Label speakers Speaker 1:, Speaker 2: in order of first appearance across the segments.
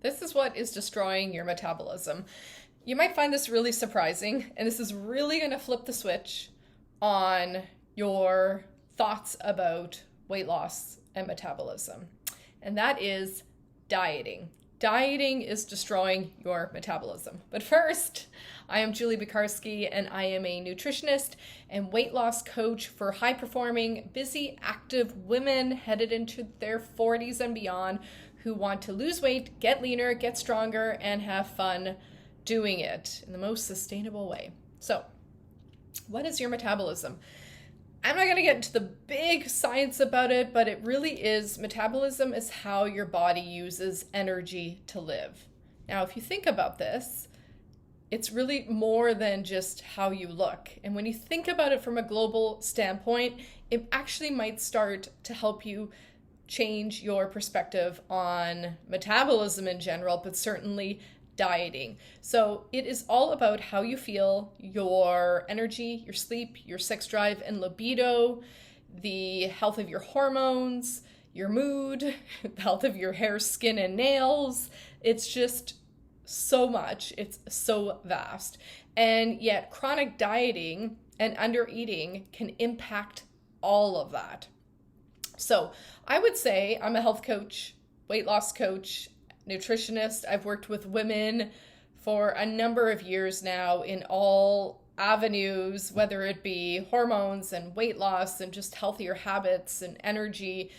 Speaker 1: This is what is destroying your metabolism. You might find this really surprising, and this is really going to flip the switch on your thoughts about weight loss and metabolism. And that is dieting. Dieting is destroying your metabolism. But first, I am Julie Bikarski, and I am a nutritionist and weight loss coach for high-performing, busy, active women headed into their 40s and beyond who want to lose weight, get leaner, get stronger, and have fun doing it in the most sustainable way. So, what is your metabolism? I'm not going to get into the big science about it, but it really is, metabolism is how your body uses energy to live. Now, if you think about this, it's really more than just how you look. And when you think about it from a global standpoint, it actually might start to help you change your perspective on metabolism in general, but certainly dieting. So it is all about how you feel, your energy, your sleep, your sex drive and libido, the health of your hormones, your mood, the health of your hair, skin, and nails. It's just so much. It's so vast. And yet chronic dieting and under eating can impact all of that. So I would say I'm a health coach, weight loss coach, nutritionist. I've worked with women for a number of years now in all avenues, whether it be hormones and weight loss and just healthier habits and energy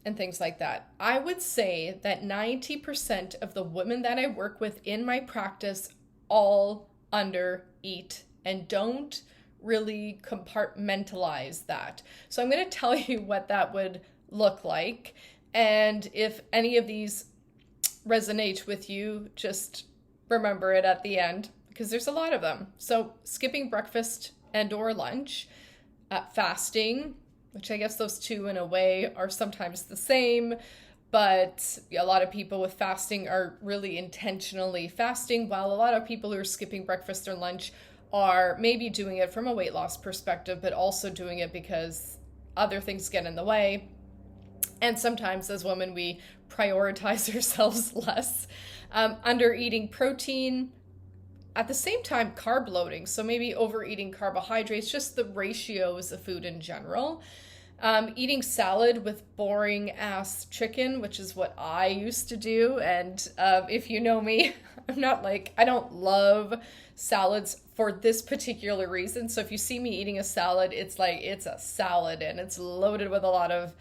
Speaker 1: and things like that. I would say that 90% of the women that I work with in my practice all under eat and don't really compartmentalize that. So I'm going to tell you what that would look like. And if any of these resonate with you, just remember it at the end because there's a lot of them. So skipping breakfast and or lunch, fasting, which I guess those two in a way are sometimes the same, but a lot of people with fasting are really intentionally fasting, while a lot of people who are skipping breakfast or lunch are maybe doing it from a weight loss perspective, but also doing it because other things get in the way. And sometimes as women, we prioritize ourselves less. Under eating protein, at the same time, carb loading. So maybe overeating carbohydrates, just the ratios of food in general. Eating salad with boring ass chicken, which is what I used to do. And if you know me, I don't love salads for this particular reason. So if you see me eating a salad, it's like it's a salad and it's loaded with a lot of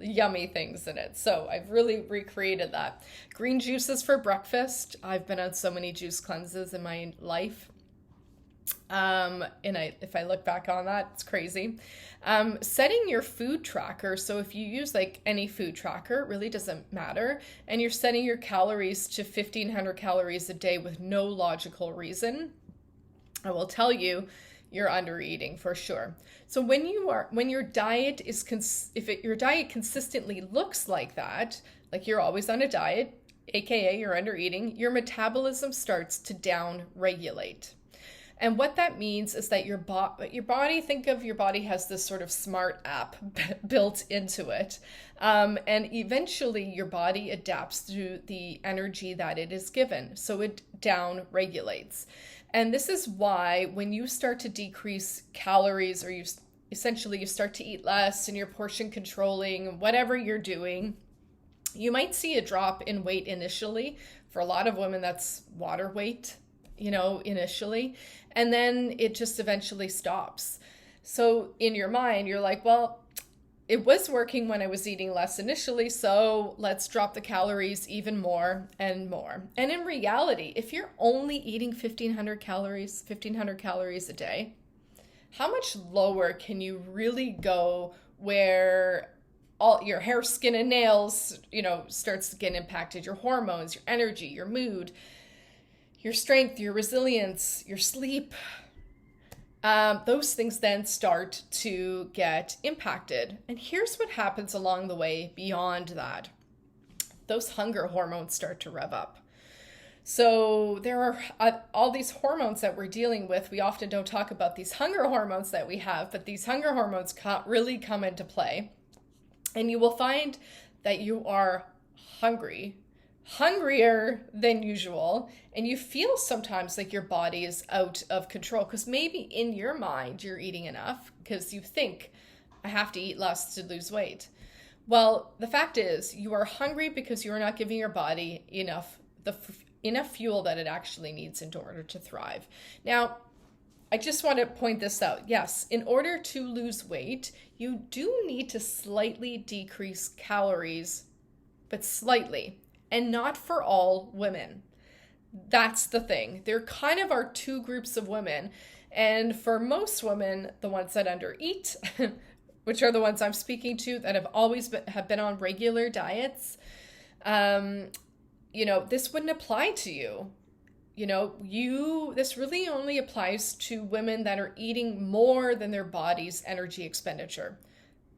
Speaker 1: yummy things in it. So I've really recreated that. Green juices for breakfast. I've been on so many juice cleanses in my life. If I look back on that, it's crazy. Setting your food tracker. So if you use like any food tracker, it really doesn't matter. And you're setting your calories to 1,500 calories a day with no logical reason, I will tell you, you're under eating for sure. So when your diet is, your diet consistently looks like that, like you're always on a diet, AKA you're under eating, your metabolism starts to down regulate. And what that means is that your body, think of your body has this sort of smart app built into it. And eventually your body adapts to the energy that it is given. So it down regulates. And this is why when you start to decrease calories or you start to eat less and you're portion controlling, whatever you're doing, you might see a drop in weight initially. For a lot of women, that's water weight, initially. And then it just eventually stops. So in your mind, you're like, well, it was working when I was eating less initially, so let's drop the calories even more and more. And in reality, if you're only eating 1,500 calories a day, how much lower can you really go where all your hair, skin, and nails, starts to get impacted, your hormones, your energy, your mood, your strength, your resilience, your sleep, those things then start to get impacted. And here's what happens along the way beyond that. Those hunger hormones start to rev up. So there are all these hormones that we're dealing with. We often don't talk about these hunger hormones that we have, but these hunger hormones really come into play. And you will find that you are hungry hungrier than usual, and you feel sometimes like your body is out of control because maybe in your mind you're eating enough because you think, I have to eat less to lose weight. Well, the fact is you are hungry because you are not giving your body enough fuel that it actually needs in order to thrive. Now, I just want to point this out. Yes, in order to lose weight, you do need to slightly decrease calories, but slightly, and not for all women. That's the thing. There kind of are two groups of women. And for most women, the ones that undereat, which are the ones I'm speaking to that have been on regular diets, this wouldn't apply to you. This really only applies to women that are eating more than their body's energy expenditure.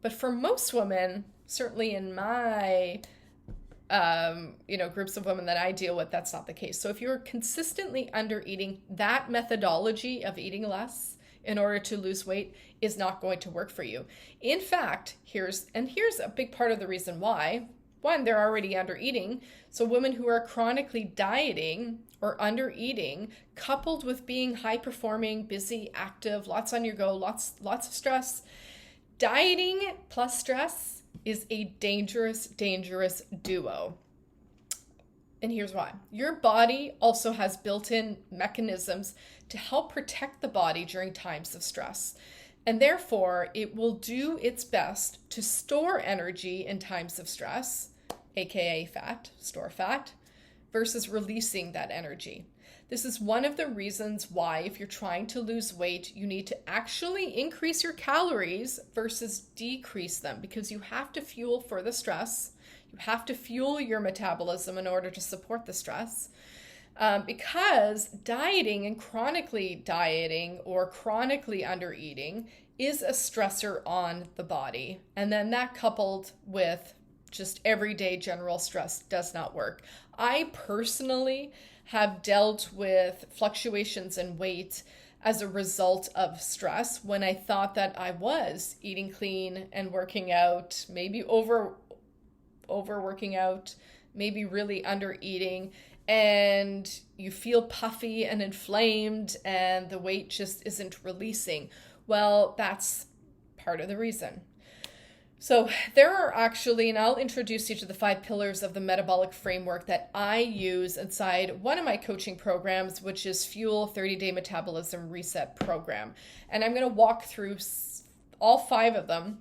Speaker 1: But for most women, certainly in my groups of women that I deal with, that's not the case. So if you're consistently under eating, that methodology of eating less in order to lose weight is not going to work for you. In fact, here's a big part of the reason why. One, they're already under eating. So women who are chronically dieting or under eating, coupled with being high performing, busy, active, lots on your go, lots of stress, dieting plus stress is a dangerous duo. And here's why. Your body also has built-in mechanisms to help protect the body during times of stress. And therefore, it will do its best to store energy in times of stress, aka fat, store fat, versus releasing that energy. This is one of the reasons why, if you're trying to lose weight, you need to actually increase your calories versus decrease them, because you have to fuel for the stress. You have to fuel your metabolism in order to support the stress. Because dieting and chronically dieting or chronically undereating is a stressor on the body. And then that coupled with just everyday general stress does not work. I personally have dealt with fluctuations in weight as a result of stress when I thought that I was eating clean and working out, maybe over working out, maybe really under eating, and you feel puffy and inflamed and the weight just isn't releasing. Well, that's part of the reason. So there are actually, and I'll introduce you to the 5 pillars of the metabolic framework that I use inside one of my coaching programs, which is Fuel 30-Day Metabolism Reset Program. And I'm going to walk through all 5 of them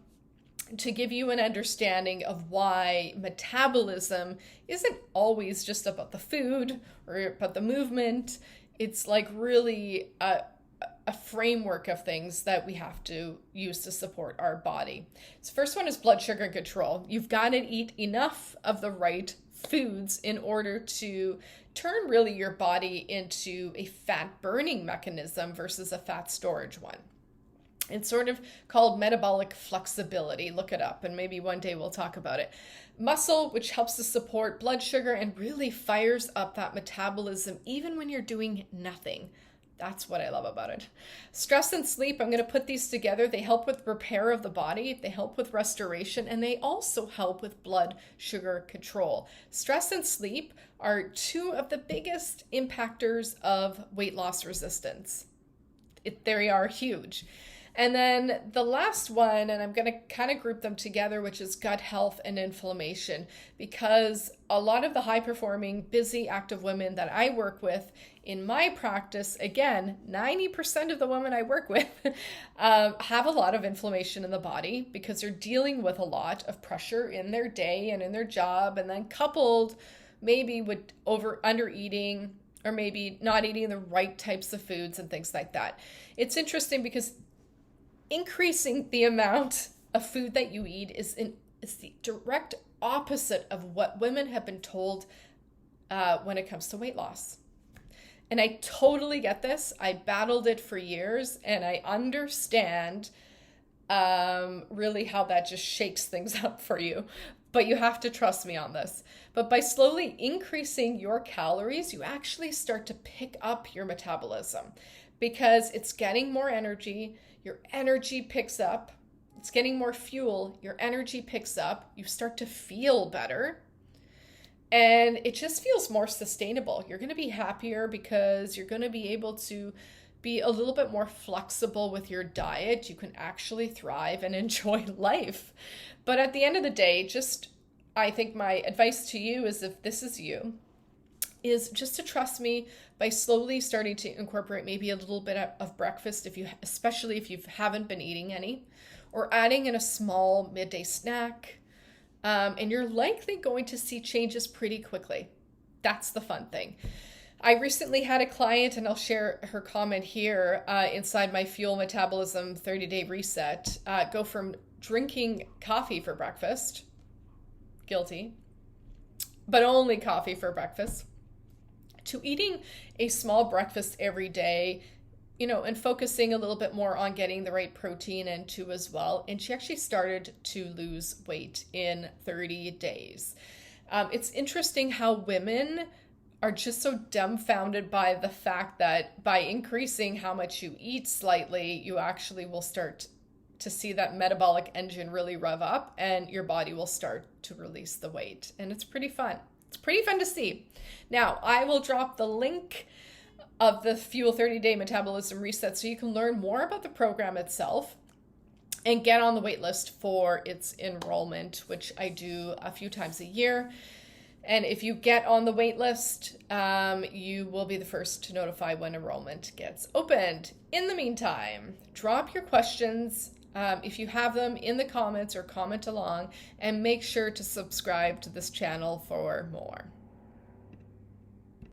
Speaker 1: to give you an understanding of why metabolism isn't always just about the food or about the movement. It's like really a framework of things that we have to use to support our body. So first one is blood sugar control. You've got to eat enough of the right foods in order to turn really your body into a fat burning mechanism versus a fat storage one. It's sort of called metabolic flexibility. Look it up, and maybe one day we'll talk about it. Muscle, which helps to support blood sugar and really fires up that metabolism even when you're doing nothing. That's what I love about it. Stress and sleep, I'm going to put these together. They help with repair of the body, they help with restoration, and they also help with blood sugar control. Stress and sleep are 2 of the biggest impactors of weight loss resistance. They are huge. And then the last one, and I'm going to kind of group them together, which is gut health and inflammation, because a lot of the high-performing, busy, active women that I work with in my practice, again, 90% of the women I work with have a lot of inflammation in the body because they're dealing with a lot of pressure in their day and in their job, and then coupled maybe with under eating or maybe not eating the right types of foods and things like that. It's interesting because increasing the amount of food that you eat is the direct opposite of what women have been told when it comes to weight loss. And I totally get this. I battled it for years, and I understand really how that just shakes things up for you. But you have to trust me on this. But by slowly increasing your calories, you actually start to pick up your metabolism because it's getting more energy. Your energy picks up. It's getting more fuel. Your energy picks up. You start to feel better. And it just feels more sustainable. You're going to be happier because you're going to be able to be a little bit more flexible with your diet. You can actually thrive and enjoy life. But at the end of the day, I think my advice to you is, if this is you, is just to trust me by slowly starting to incorporate maybe a little bit of breakfast, especially if you haven't been eating any, or adding in a small midday snack. And you're likely going to see changes pretty quickly. That's the fun thing. I recently had a client, and I'll share her comment here, inside my Fuel Metabolism 30-day reset, go from drinking coffee for breakfast, guilty, but only coffee for breakfast, to eating a small breakfast every day, and focusing a little bit more on getting the right protein into as well. And she actually started to lose weight in 30 days. It's interesting how women are just so dumbfounded by the fact that by increasing how much you eat slightly, you actually will start to see that metabolic engine really rev up, and your body will start to release the weight. And it's pretty fun. It's pretty fun to see. Now, I will drop the link of the Fuel 30-day Metabolism Reset so you can learn more about the program itself and get on the wait list for its enrollment, which I do a few times a year. And if you get on the wait list, you will be the first to notify when enrollment gets opened. In the meantime, drop your questions, if you have them, in the comments, or comment along, and make sure to subscribe to this channel for more.